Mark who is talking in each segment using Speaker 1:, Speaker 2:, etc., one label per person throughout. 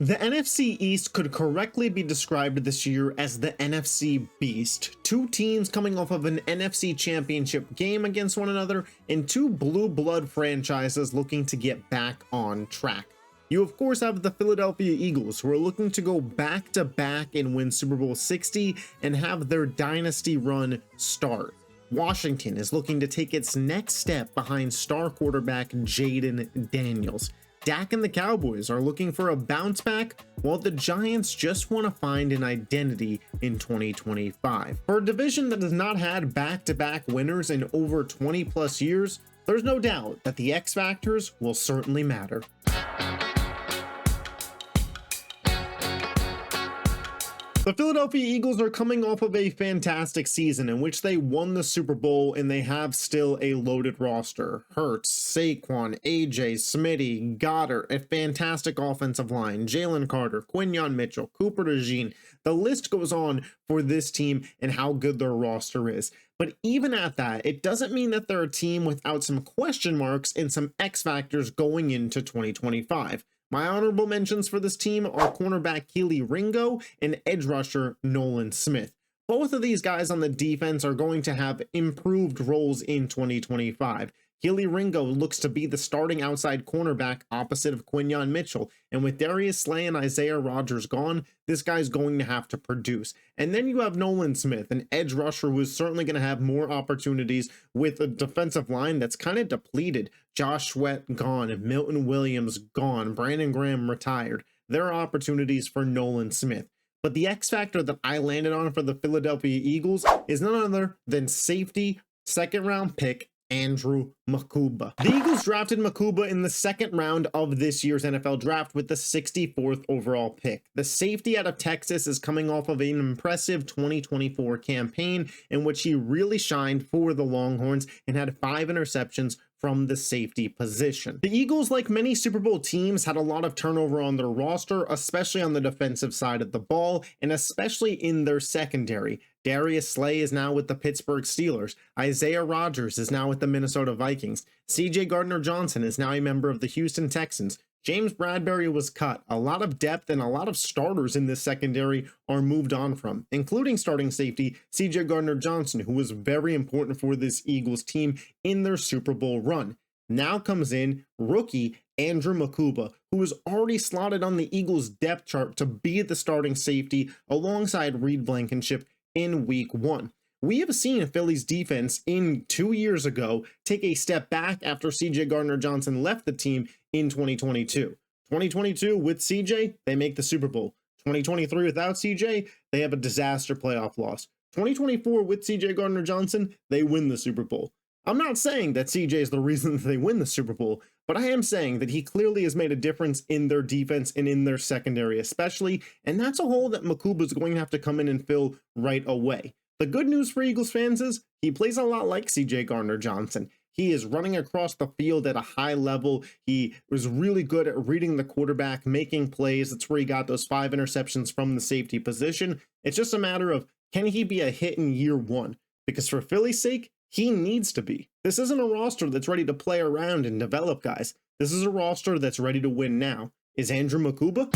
Speaker 1: The NFC East could correctly be described this year as the NFC Beast. Two teams coming off of an NFC Championship game against one another, and two blue blood franchises looking to get back on track. You of course have the Philadelphia Eagles, who are looking to go back to back and win Super Bowl 60 and have their dynasty run start. Washington is looking to take its next step behind star quarterback Jaden Daniels. Dak and the Cowboys are looking for a bounce back, while the Giants just want to find an identity in 2025. For a division that has not had back-to-back winners in over 20 plus years, there's no doubt that the X factors will certainly matter. The Philadelphia Eagles are coming off of a fantastic season in which they won the Super Bowl, and they have still a loaded roster. Hurts, Saquon, AJ, Smitty, Goddard, a fantastic offensive line, Jalen Carter, Quinyon Mitchell, Cooper DeJean. The list goes on for this team and how good their roster is. But even at that, it doesn't mean that they're a team without some question marks and some X factors going into 2025. My honorable mentions for this team are cornerback Kelee Ringo and edge rusher Nolan Smith. Both of these guys on the defense are going to have improved roles in 2025. Kelee Ringo looks to be the starting outside cornerback opposite of Quinyon Mitchell, and with Darius Slay and Isaiah Rodgers gone, this guy's going to have to produce. And then you have Nolan Smith, an edge rusher who's certainly going to have more opportunities with a defensive line that's kind of depleted. Josh Sweat gone, Milton Williams gone, Brandon Graham retired. There are opportunities for Nolan Smith. But the X factor that I landed on for the Philadelphia Eagles is none other than safety, second round pick Andrew Mukuba. The Eagles drafted Mukuba in the second round of this year's NFL draft with the 64th overall pick. The safety out of Texas is coming off of an impressive 2024 campaign in which he really shined for the Longhorns and had 5 interceptions from the safety position. The Eagles, like many Super Bowl teams, had a lot of turnover on their roster, especially on the defensive side of the ball, and especially in their secondary. Darius Slay is now with the Pittsburgh Steelers. Isaiah Rodgers is now with the Minnesota Vikings. CJ Gardner-Johnson is now a member of the Houston Texans. James Bradbury was cut. A lot of depth and a lot of starters in this secondary are moved on from, including starting safety CJ Gardner-Johnson, who was very important for this Eagles team in their Super Bowl run. Now comes in rookie Andrew Mukuba, who was already slotted on the Eagles depth chart to be the starting safety alongside Reed Blankenship in week 1. We have seen Philly's defense in 2 years ago take a step back after CJ Gardner-Johnson left the team in 2022. 2022 with CJ, they make the Super Bowl. 2023 without CJ, they have a disaster playoff loss. 2024 with CJ Gardner-Johnson, they win the Super Bowl. I'm not saying that CJ is the reason that they win the Super Bowl, but I am saying that he clearly has made a difference in their defense and in their secondary especially, and that's a hole that Mukuba is going to have to come in and fill right away. The good news for Eagles fans is he plays a lot like CJ Gardner-Johnson. He is running across the field at a high level. He was really good at reading the quarterback, making plays. That's where he got those 5 interceptions from the safety position. It's just a matter of, can he be a hit in year 1? Because for Philly's sake, he needs to be. This isn't a roster that's ready to play around and develop guys. This is a roster that's ready to win now. Is Andrew Mukuba?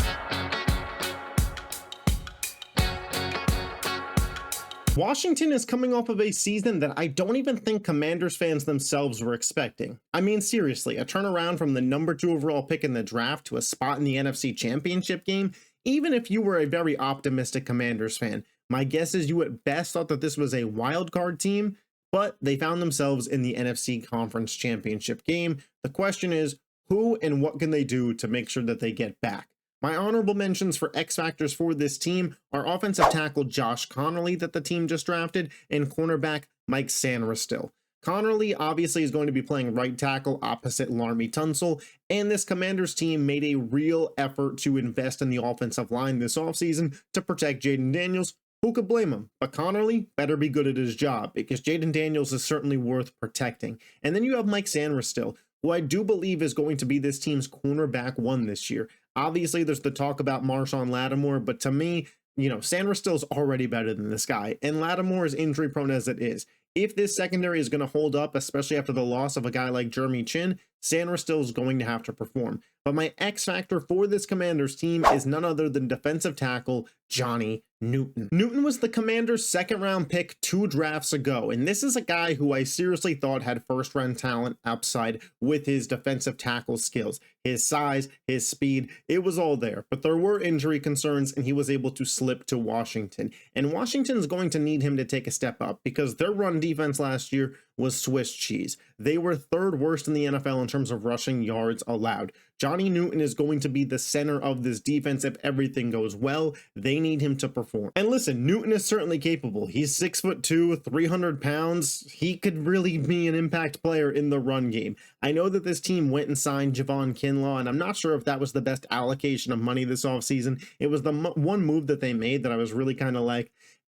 Speaker 1: Washington is coming off of a season that I don't even think Commanders fans themselves were expecting. I mean, seriously, a turnaround from the number 2 overall pick in the draft to a spot in the NFC Championship game. Even if you were a very optimistic Commanders fan, my guess is you at best thought that this was a wild card team, but they found themselves in the NFC Conference Championship game. The question is, who and what can they do to make sure that they get back? My honorable mentions for X factors for this team are offensive tackle Josh Connerly that the team just drafted and cornerback Mike Sanderstill. Connerly obviously is going to be playing right tackle opposite Laremy Tunsil, and this Commanders team made a real effort to invest in the offensive line this offseason to protect Jaden Daniels. Who could blame him? But Connerly better be good at his job because Jaden Daniels is certainly worth protecting. And then you have Mike Sanderstill, who I do believe is going to be this team's cornerback 1 this year. Obviously, there's the talk about Marshawn Lattimore, but to me, Sanderstill's already better than this guy, and Lattimore is injury prone as it is. If this secondary is going to hold up, especially after the loss of a guy like Jeremy Chin, Sanders still is going to have to perform. But my X factor for this Commanders team is none other than defensive tackle Johnny Newton. Newton was the Commanders' second-round pick 2 drafts ago, and this is a guy who I seriously thought had first-round talent upside with his defensive tackle skills. His size, his speed, it was all there, but there were injury concerns, and he was able to slip to Washington. And Washington's going to need him to take a step up because their run defense last year was Swiss cheese. They were 3rd worst in the NFL in terms of rushing yards allowed. Johnny Newton is going to be the center of this defense if everything goes well. They need him to perform. And listen, Newton is certainly capable. He's 6'2", 300 pounds. He could really be an impact player in the run game. I know that this team went and signed Javon Kinlaw, and I'm not sure if that was the best allocation of money this offseason. It was the one move that they made that I was really kind of like,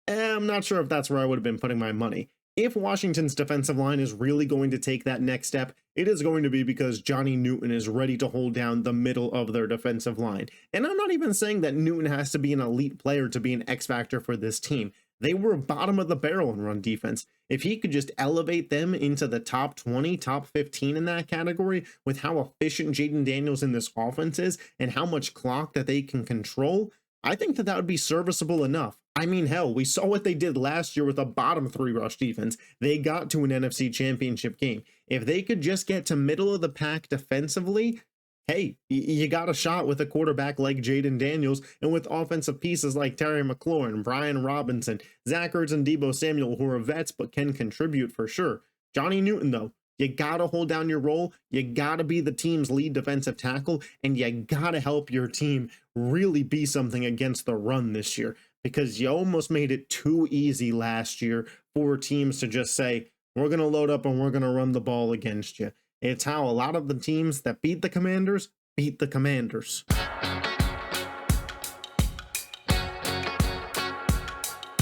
Speaker 1: I'm not sure if that's where I would have been putting my money. If Washington's defensive line is really going to take that next step, it is going to be because Johnny Newton is ready to hold down the middle of their defensive line. And I'm not even saying that Newton has to be an elite player to be an X factor for this team. They were bottom of the barrel in run defense. If he could just elevate them into the top 20, top 15 in that category with how efficient Jaden Daniels in this offense is and how much clock that they can control, I think that would be serviceable enough. I mean, hell, we saw what they did last year with a bottom 3 rush defense. They got to an NFC Championship game. If they could just get to middle of the pack defensively, hey, you got a shot with a quarterback like Jaden Daniels and with offensive pieces like Terry McLaurin, Brian Robinson, Zach Ertz, and Deebo Samuel, who are vets but can contribute for sure. Johnny Newton, though, you gotta hold down your role, you gotta be the team's lead defensive tackle, and you gotta help your team really be something against the run this year, because you almost made it too easy last year for teams to just say, we're gonna load up and we're gonna run the ball against you. It's how a lot of the teams that beat the Commanders beat the Commanders.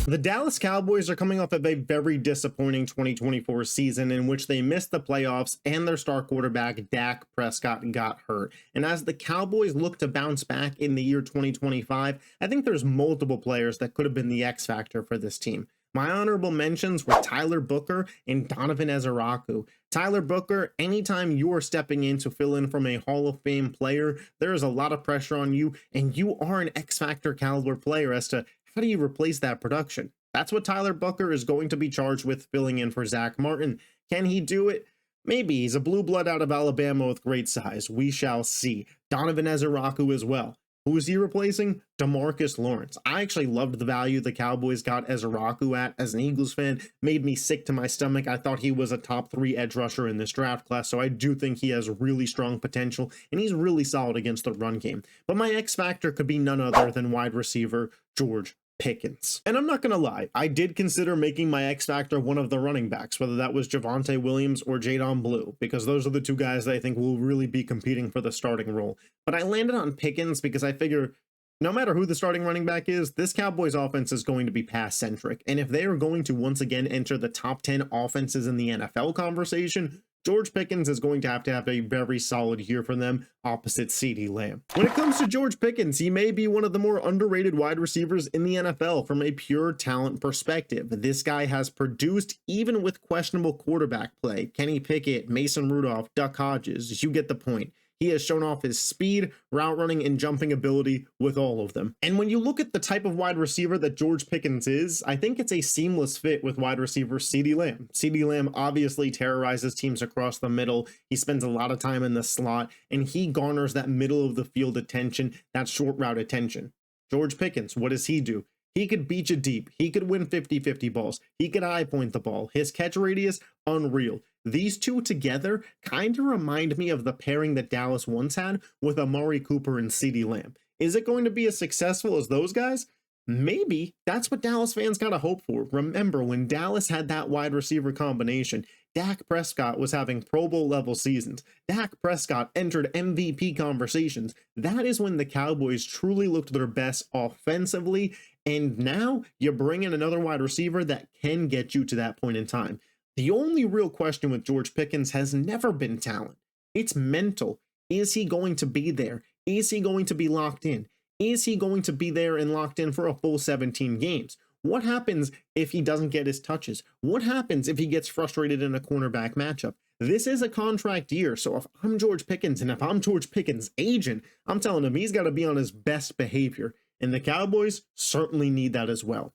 Speaker 1: The Dallas Cowboys are coming off of a very disappointing 2024 season in which they missed the playoffs and their star quarterback Dak Prescott got hurt. And as the Cowboys look to bounce back in the year 2025, I think there's multiple players that could have been the X factor for this team. My honorable mentions were Tyler Booker and Donovan Ezeraku. Tyler Booker, anytime you're stepping in to fill in from a Hall of Fame player, there is a lot of pressure on you, and you are an X factor caliber player as to how do you replace that production? That's what Tyler Booker is going to be charged with, filling in for Zach Martin. Can he do it? Maybe. He's a blue blood out of Alabama with great size. We shall see. Donovan Ezeraku as well. Who is he replacing? DeMarcus Lawrence. I actually loved the value the Cowboys got Ezeraku at as an Eagles fan. Made me sick to my stomach. I thought he was a top 3 edge rusher in this draft class, so I do think he has really strong potential, and he's really solid against the run game. But my X factor could be none other than wide receiver George Pickens. And I'm not going to lie, I did consider making my X factor one of the running backs, whether that was Javonte Williams or Jadon Blue, because those are the 2 guys that I think will really be competing for the starting role. But I landed on Pickens because I figure no matter who the starting running back is, this Cowboys offense is going to be pass-centric. And if they are going to once again enter the top 10 offenses in the NFL conversation, George Pickens is going to have a very solid year for them opposite CeeDee Lamb. When it comes to George Pickens, he may be one of the more underrated wide receivers in the NFL from a pure talent perspective. This guy has produced even with questionable quarterback play. Kenny Pickett, Mason Rudolph, Duck Hodges, you get the point. He has shown off his speed, route running, and jumping ability with all of them. And when you look at the type of wide receiver that George Pickens is, I think it's a seamless fit with wide receiver CeeDee Lamb. CeeDee Lamb obviously terrorizes teams across the middle. He spends a lot of time in the slot, and he garners that middle of the field attention, that short route attention. George Pickens, what does he do? He could beat you deep. He could win 50-50 balls. He could high point the ball. His catch radius, unreal. These 2 together kind of remind me of the pairing that Dallas once had with Amari Cooper and CeeDee Lamb. Is it going to be as successful as those guys? Maybe. That's what Dallas fans got to hope for. Remember, when Dallas had that wide receiver combination, Dak Prescott was having Pro Bowl level seasons. Dak Prescott entered MVP conversations. That is when the Cowboys truly looked their best offensively. And now you bring in another wide receiver that can get you to that point in time. The only real question with George Pickens has never been talent. It's mental. Is he going to be there? Is he going to be locked in? Is he going to be there and locked in for a full 17 games? What happens if he doesn't get his touches? What happens if he gets frustrated in a cornerback matchup? This is a contract year, so if I'm George Pickens and if I'm George Pickens' agent, I'm telling him he's got to be on his best behavior, and the Cowboys certainly need that as well.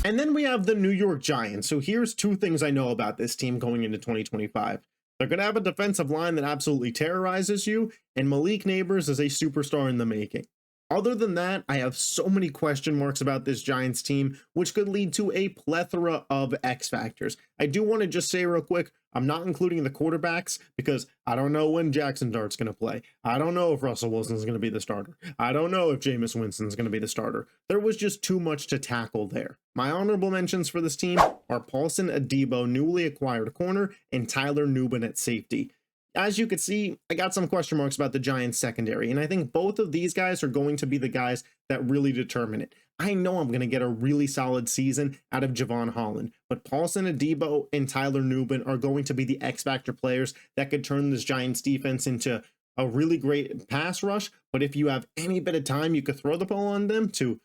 Speaker 1: And then we have the New York Giants. So here's two things I know about this team going into 2025. They're going to have a defensive line that absolutely terrorizes you, and Malik Neighbors is a superstar in the making. Other than that, I have so many question marks about this Giants team, which could lead to a plethora of X factors. I do want to just say real quick, I'm not including the quarterbacks because I don't know when Jackson Dart's going to play. I don't know if Russell Wilson's going to be the starter. I don't know if Jameis Winston's going to be the starter. There was just too much to tackle there. My honorable mentions for this team are Paulson Adebo, newly acquired corner, and Tyler Nubin at safety. As you can see, I got some question marks about the Giants secondary, and I think both of these guys are going to be the guys that really determine it. I know I'm going to get a really solid season out of Javon Holland, but Paulson Adebo and Tyler Nubin are going to be the X-factor players that could turn this Giants defense into a really great pass rush, but if you have any bit of time, you could throw the ball on them to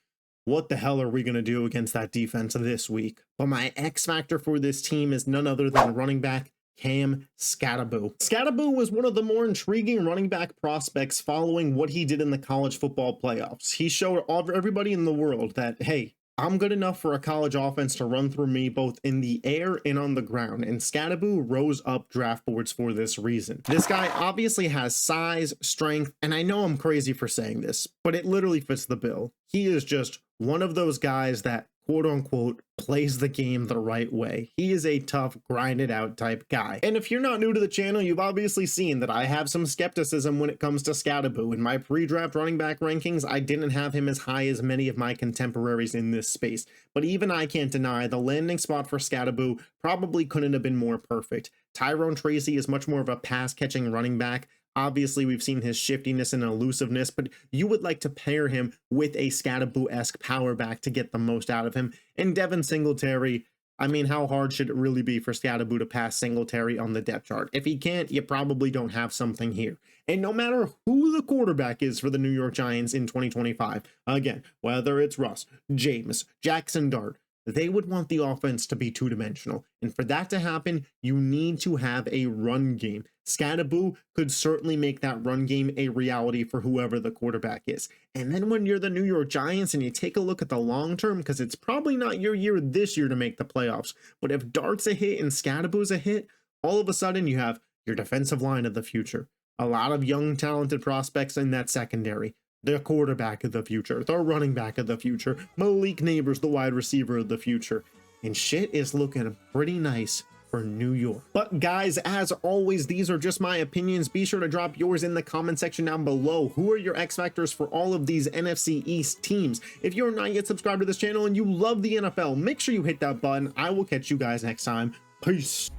Speaker 1: what the hell are we going to do against that defense this week? But my X-factor for this team is none other than running back Cam Skattebo. Skattebo was one of the more intriguing running back prospects following what he did in the college football playoffs. He showed everybody in the world that, hey, I'm good enough for a college offense to run through me both in the air and on the ground, and Skattebo rose up draft boards for this reason. This guy obviously has size, strength, and I know I'm crazy for saying this, but it literally fits the bill. He is just one of those guys that quote unquote plays the game the right way. He is a tough, grinded out type guy. And if you're not new to the channel, you've obviously seen that I have some skepticism when it comes to Skattebo. In my pre-draft running back rankings, I didn't have him as high as many of my contemporaries in this space. But even I can't deny the landing spot for Skattebo probably couldn't have been more perfect. Tyrone Tracy is much more of a pass-catching running back. Obviously, we've seen his shiftiness and elusiveness, but you would like to pair him with a Skattebo-esque power back to get the most out of him. And Devin Singletary, I mean, how hard should it really be for Skattebo to pass Singletary on the depth chart? If he can't, you probably don't have something here. And no matter who the quarterback is for the New York Giants in 2025, again, whether it's Russ, Jameis, Jackson Dart, they would want the offense to be two-dimensional. And for that to happen, you need to have a run game. Skattebo could certainly make that run game a reality for whoever the quarterback is. And then when you're the New York Giants and you take a look at the long term, because it's probably not your year this year to make the playoffs, but if Dart's a hit and Skattebo's a hit, all of a sudden you have your defensive line of the future. A lot of young, talented prospects in that secondary. The quarterback of the future, the running back of the future, Malik Neighbors, the wide receiver of the future. And shit is looking pretty nice for New York. But guys, as always, these are just my opinions. Be sure to drop yours in the comment section down below. Who are your X factors for all of these NFC East teams? If you're not yet subscribed to this channel and you love the NFL, make sure you hit that button. I will catch you guys next time. Peace.